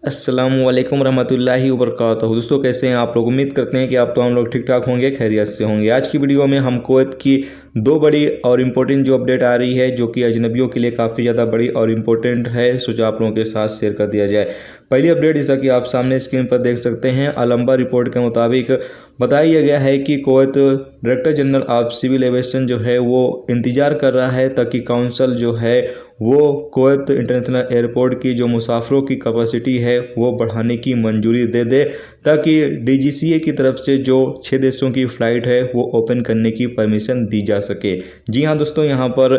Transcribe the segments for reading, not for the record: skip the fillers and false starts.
अस्सलामुअलैकुम रहमतुल्लाहि वबरकातुहू। दोस्तों कैसे हैं आप लोग। उम्मीद करते हैं कि आप तो हम लोग ठीक ठाक होंगे, खैरियत से होंगे। आज की वीडियो में हम कुवैत की दो बड़ी और इम्पोर्टेंट जो अपडेट आ रही है, जो कि अजनबियों के लिए काफ़ी ज़्यादा बड़ी और इम्पोर्टेंट है, सोचा आप लोगों के साथ शेयर कर दिया जाए। पहली अपडेट जैसा कि आप सामने स्क्रीन पर देख सकते हैं, अलंबा रिपोर्ट के मुताबिक बताया गया है कि Kuwait director general of civil aviation जो है वो इंतज़ार कर रहा है ताकि काउंसिल जो है वो कुवैत इंटरनेशनल एयरपोर्ट की जो मुसाफिरों की कैपेसिटी है वो बढ़ाने की मंजूरी दे दे, ताकि DGCA की तरफ से जो 6 देशों की फ़्लाइट है वो ओपन करने की परमिशन दी जा सके। जी हाँ दोस्तों, यहाँ पर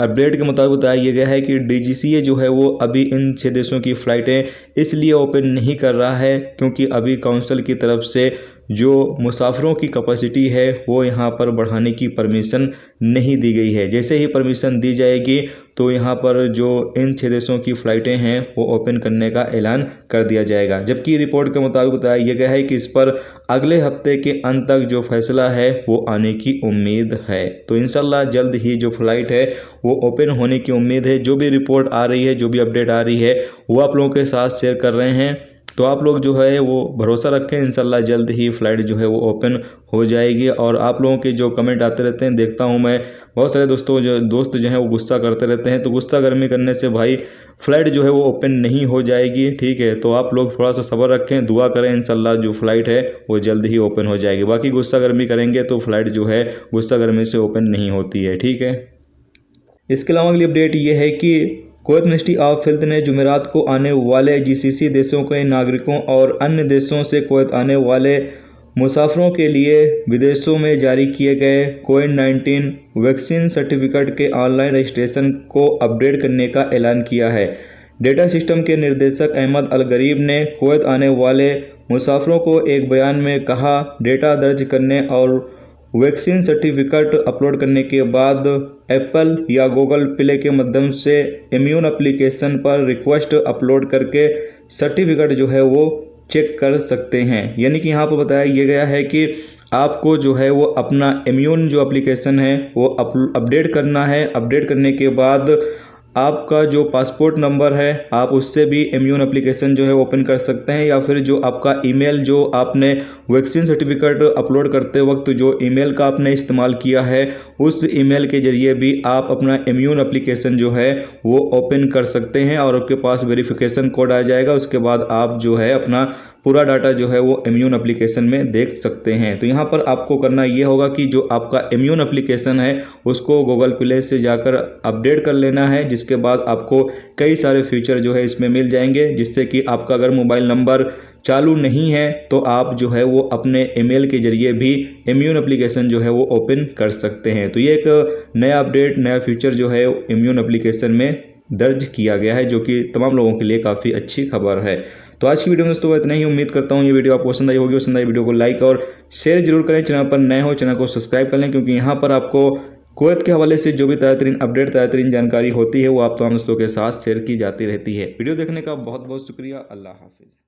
अपडेट के मुताबिक बताया गया है कि DGCA जो है वो अभी इन 6 देशों की फ़्लाइटें इसलिए ओपन नहीं कर रहा है क्योंकि अभी काउंसिल की तरफ से जो मुसाफिरों की कैपेसिटी है वो यहाँ पर बढ़ाने की परमिशन नहीं दी गई है। जैसे ही परमिशन दी जाएगी तो यहाँ पर जो इन 6 देशों की फ़्लाइटें हैं वो ओपन करने का ऐलान कर दिया जाएगा। जबकि रिपोर्ट के मुताबिक बताया गया है कि इस पर अगले हफ्ते के अंत तक जो फैसला है वो आने की उम्मीद है। तो इंशाल्लाह जल्द ही जो फ़्लाइट है वो ओपन होने की उम्मीद है। जो भी रिपोर्ट आ रही है, जो भी अपडेट आ रही है, वो आप लोगों के साथ शेयर कर रहे हैं। तो आप लोग जो है वो भरोसा रखें, इंशाल्लाह जल्द ही फ़्लाइट जो है वो ओपन हो जाएगी। और आप लोगों के जो कमेंट आते रहते हैं, देखता हूं मैं बहुत सारे दोस्त जो हैं वो गुस्सा करते रहते हैं। तो गुस्सा गर्मी करने से भाई फ़्लाइट जो है वो ओपन नहीं हो जाएगी, ठीक है। तो आप लोग थोड़ा सा सब्र रखें, दुआ करें, इंशाल्लाह जो फ़्लाइट है वो जल्द ही ओपन हो जाएगी। बाकी गुस्सा गर्मी करेंगे तो फ़्लाइट जो है गुस्सा गर्मी से ओपन नहीं होती है, ठीक है। इसके अलावा अगली अपडेट ये है कि कुवैत मिनिस्ट्री ऑफ हेल्थ ने जुमेरात को आने वाले GCC देशों के नागरिकों और अन्य देशों से कुवैत आने वाले मुसाफिरों के लिए विदेशों में जारी किए गए कोविड-19 वैक्सीन सर्टिफिकेट के ऑनलाइन रजिस्ट्रेशन को अपडेट करने का ऐलान किया है। डेटा सिस्टम के निर्देशक अहमद अल गरीब ने कुवैत आने वाले मुसाफिरों को एक बयान में कहा, डेटा दर्ज करने और वैक्सीन सर्टिफिकेट अपलोड करने के बाद एप्पल या गूगल प्ले के माध्यम से इम्यून एप्लीकेशन पर रिक्वेस्ट अपलोड करके सर्टिफिकेट जो है वो चेक कर सकते हैं। यानी कि यहाँ पर बताया गया है कि आपको जो है वो अपना इम्यून जो एप्लीकेशन है वो अपडेट करना है। अपडेट करने के बाद आपका जो पासपोर्ट नंबर है आप उससे भी इम्यून एप्लीकेशन जो है ओपन कर सकते हैं, या फिर जो आपका ईमेल जो आपने वैक्सीन सर्टिफिकेट अपलोड करते वक्त जो ईमेल का आपने इस्तेमाल किया है उस ईमेल के ज़रिए भी आप अपना इम्यून एप्लीकेशन जो है वो ओपन कर सकते हैं और आपके पास वेरिफिकेशन कोड आ जाएगा। उसके बाद आप जो है अपना पूरा डाटा जो है वो इम्यून एप्लीकेशन में देख सकते हैं। तो यहाँ पर आपको करना ये होगा कि जो आपका इम्यून एप्लीकेशन है उसको गूगल प्ले से जाकर अपडेट कर लेना है, जिसके बाद आपको कई सारे फीचर जो है इसमें मिल जाएंगे, जिससे कि आपका अगर मोबाइल नंबर चालू नहीं है तो आप जो है वो अपने ईमेल के ज़रिए भी इम्यून एप्लीकेशन जो है वो ओपन कर सकते हैं। तो ये एक नया अपडेट, नया फीचर जो है इम्यून एप्लीकेशन में दर्ज किया गया है, जो कि तमाम लोगों के लिए काफ़ी अच्छी खबर है। तो आज की वीडियो में दोस्तों इतना ही। उम्मीद करता हूँ ये वीडियो आपको पसंद आई होगी। पसंद आई वीडियो को लाइक और शेयर जरूर करें। चैनल पर नए हो चैनल को सब्सक्राइब कर लें, क्योंकि यहाँ पर आपको कुवैत के हवाले से जो भी ताज़ा तरीन अपडेट, ताज़ा तरीन जानकारी होती है वो आप तमाम दोस्तों के साथ शेयर की जाती रहती है। वीडियो देखने का बहुत बहुत शुक्रिया। अल्लाह हाफिज़।